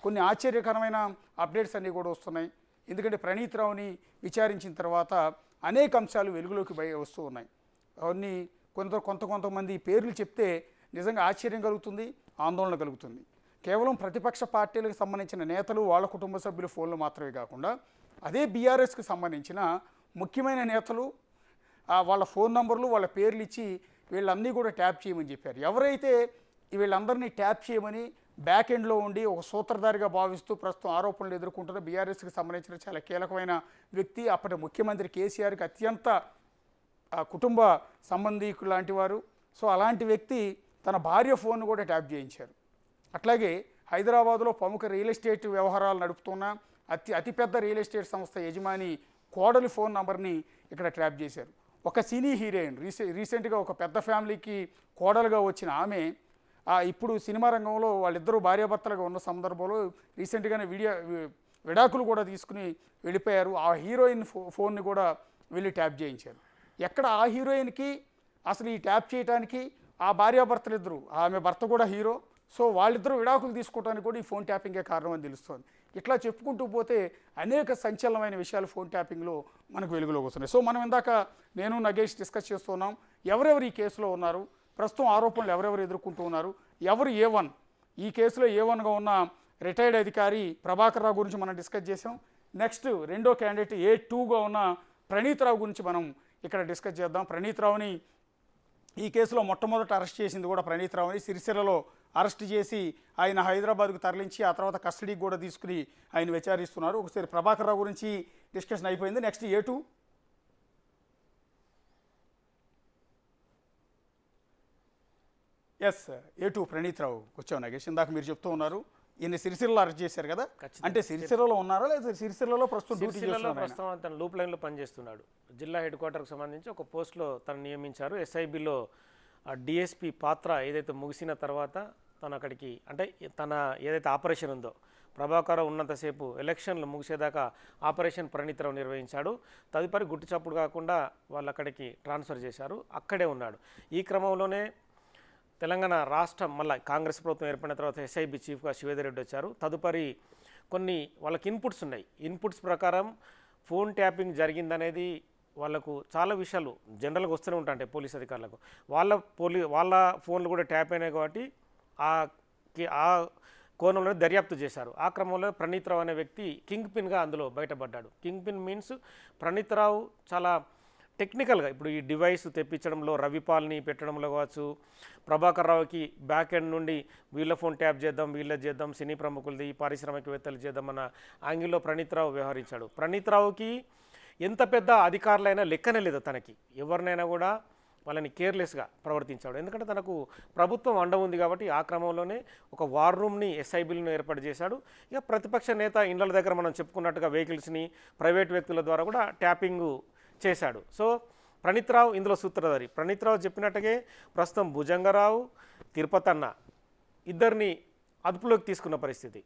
కొన్ని ఆశ్చర్యకరమైన అప్డేట్స్ అన్నీ కూడా వస్తున్నాయి. ఎందుకంటే ప్రణీత్ రావుని విచారించిన తర్వాత అనేక అంశాలు వెలుగులోకి వస్తూ ఉన్నాయి. అవన్నీ కొంతమంది పేర్లు చెప్తే నిజంగా ఆశ్చర్యం కలుగుతుంది, ఆందోళన కలుగుతుంది. కేవలం ప్రతిపక్ష పార్టీలకు సంబంధించిన నేతలు వాళ్ళ కుటుంబ సభ్యుల ఫోన్లు మాత్రమే కాకుండా అదే బీఆర్ఎస్కి సంబంధించిన ముఖ్యమైన నేతలు వాళ్ళ ఫోన్ నంబర్లు వాళ్ళ పేర్లు ఇచ్చి వీళ్ళన్నీ కూడా ట్యాప్ చేయమని చెప్పారు. ఎవరైతే వీళ్ళందరినీ ట్యాప్ చేయమని బ్యాక్ ఎండ్లో ఉండి ఒక సూత్రధారిగా భావిస్తూ ప్రస్తుతం ఆరోపణలు ఎదుర్కొంటున్న బీఆర్ఎస్కి సంబంధించిన చాలా కీలకమైన వ్యక్తి, అప్పటి ముఖ్యమంత్రి కేసీఆర్కి అత్యంత కుటుంబ సంబంధికులు లాంటి వారు. సో అలాంటి వ్యక్తి తన భార్య ఫోన్ను కూడా ట్యాప్ చేయించారు. అట్లాగే హైదరాబాద్లో ప్రముఖ రియల్ ఎస్టేట్ వ్యవహారాలు నడుపుతున్న అతిపెద్ద రియల్ ఎస్టేట్ సంస్థ యజమాని కోడలి ఫోన్ నంబర్ని ఇక్కడ ట్యాప్ చేశారు. ఒక సినీ హీరోయిన్ రీసెంట్గా ఒక పెద్ద ఫ్యామిలీకి కోడలుగా వచ్చిన ఆమె ఇప్పుడు సినిమా రంగంలో వాళ్ళిద్దరూ భార్యాభర్తలుగా ఉన్న సందర్భంలో రీసెంట్గానే విడాకులు కూడా తీసుకుని వెళ్ళిపోయారు. ఆ హీరోయిన్ ఫోన్ని కూడా వెళ్ళి ట్యాప్ చేయించారు. ఎక్కడ ఆ హీరోయిన్కి అసలు ఈ ట్యాప్ చేయడానికి ఆ భార్యాభర్తలు ఇద్దరు, ఆమె భర్త కూడా హీరో, సో వాళ్ళిద్దరూ విడాకులు తీసుకోవడానికి కూడా ఈ ఫోన్ ట్యాపింగే కారణం అని తెలుస్తుంది. ఇట్లా చెప్పుకుంటూ పోతే అనేక సంచలనమైన విషయాలు ఫోన్ ట్యాపింగ్లో మనకు వెలుగులోకి వస్తున్నాయి. సో మనం ఇందాక నేను నగేష్ డిస్కస్ చేస్తున్నాం, ఎవరెవరు ఈ కేసులో ఉన్నారు, ప్రస్తుతం ఆరోపణలు ఎవరెవరు ఎదుర్కొంటూ ఉన్నారు, ఎవరు A1, ఈ కేసులో A1గా ఉన్న రిటైర్డ్ అధికారి ప్రభాకర్ రావు గురించి మనం డిస్కస్ చేసాం. నెక్స్ట్ రెండో క్యాండిడేట్ A2గా ఉన్న ప్రణీత్ రావు గురించి మనం ఇక్కడ డిస్కస్ చేద్దాం. ప్రణీత్ రావుని ఈ కేసులో మొట్టమొదట అరెస్ట్ చేసింది కూడా ప్రణీత్ రావుని. సిరిసిల్లలో అరెస్ట్ చేసి ఆయన హైదరాబాద్కు తరలించి ఆ తర్వాత కస్టడీకి కూడా తీసుకుని ఆయన విచారిస్తున్నారు. ఒకసారి ప్రభాకర్ రావు గురించి డిస్కషన్ అయిపోయింది. Next A2. Yes, A2 Praneeth రావు వచ్చావు నగేష్. ఇందాక మీరు చెప్తూ ఉన్నారు ఈయన సిరిసిల్లలో అరెస్ట్ చేశారు కదా, అంటే సిరిసిల్లలో ఉన్నారా లేదా సిరిసిల్లలో ప్రస్తుతం డ్యూటీ చేస్తున్నారా? ప్రస్తుతం తన లూప్ లైన్లో పనిచేస్తున్నాడు. జిల్లా హెడ్ క్వార్టర్కి సంబంధించి ఒక పోస్ట్లో తను నియమించారు. SIBలో DSP పాత్ర ఏదైతే ముగిసిన తర్వాత తను అక్కడికి, అంటే తన ఏదైతే ఆపరేషన్ ఉందో ప్రభాకర్ ఉన్నంతసేపు ఎలక్షన్లు ముగిసేదాకా ఆపరేషన్ ప్రణీత్ రావు నిర్వహించాడు. తదుపరి గుట్టు చప్పుడు కాకుండా వాళ్ళు అక్కడికి ట్రాన్స్ఫర్ చేశారు, అక్కడే ఉన్నాడు. ఈ క్రమంలోనే తెలంగాణ రాష్ట్రం మళ్ళీ కాంగ్రెస్ ప్రభుత్వం ఏర్పడిన తర్వాత SIB చీఫ్గా శివేందర్ రెడ్డి వచ్చారు. తదుపరి కొన్ని వాళ్ళకి ఇన్పుట్స్ ఉన్నాయి. ఇన్పుట్స్ ప్రకారం ఫోన్ ట్యాపింగ్ జరిగిందనేది వాళ్ళకు చాలా విషయాలు జనరల్గా వస్తూనే ఉంటాయి పోలీస్ అధికారులకు. వాళ్ళ ఫోన్లు కూడా ట్యాప్ అయినాయి కాబట్టి ఆ కోణంలో దర్యాప్తు చేశారు. ఆ క్రమంలో ప్రణీత్ రావు అనే వ్యక్తి కింగ్ పిన్గా అందులో బయటపడ్డాడు. కింగ్ పిన్ మీన్స్ ప్రణీత్ రావు చాలా టెక్నికల్గా ఇప్పుడు ఈ డివైస్ తెప్పించడంలో, రవిపాల్ని పెట్టడంలో కావచ్చు, ప్రభాకర్ రావుకి బ్యాక్ ఎండ్ నుండి వీళ్ళ ఫోన్ ట్యాప్ చేద్దాం, వీళ్ళది చేద్దాం, సినీ ప్రముఖులది, పారిశ్రామికవేత్తలు చేద్దామన్న యాంగిల్లో ప్రణీత్ రావు వ్యవహరించాడు. ప్రణీత్ రావుకి ఎంత పెద్ద అధికారులైనా లెక్కనే లేదు, తనకి ఎవరినైనా కూడా వాళ్ళని కేర్లెస్గా ప్రవర్తించాడు. ఎందుకంటే తనకు ప్రభుత్వం అండ ఉంది కాబట్టి ఆ క్రమంలోనే ఒక వార్ రూమ్ని SIBలను ఏర్పాటు చేశాడు. ఇక ప్రతిపక్ష నేత ఇండ్ల దగ్గర మనం చెప్పుకున్నట్టుగా వెహికల్స్ని ప్రైవేట్ వ్యక్తుల ద్వారా కూడా ట్యాపింగ్ చేశాడు. సో ప్రణీత్ రావు ఇందులో సూత్రధారి. ప్రణీత్ రావు చెప్పినట్టుగా ప్రస్తుతం భుజంగరావు, తిరుపతన్న ఇద్దరిని అదుపులోకి తీసుకున్న పరిస్థితి.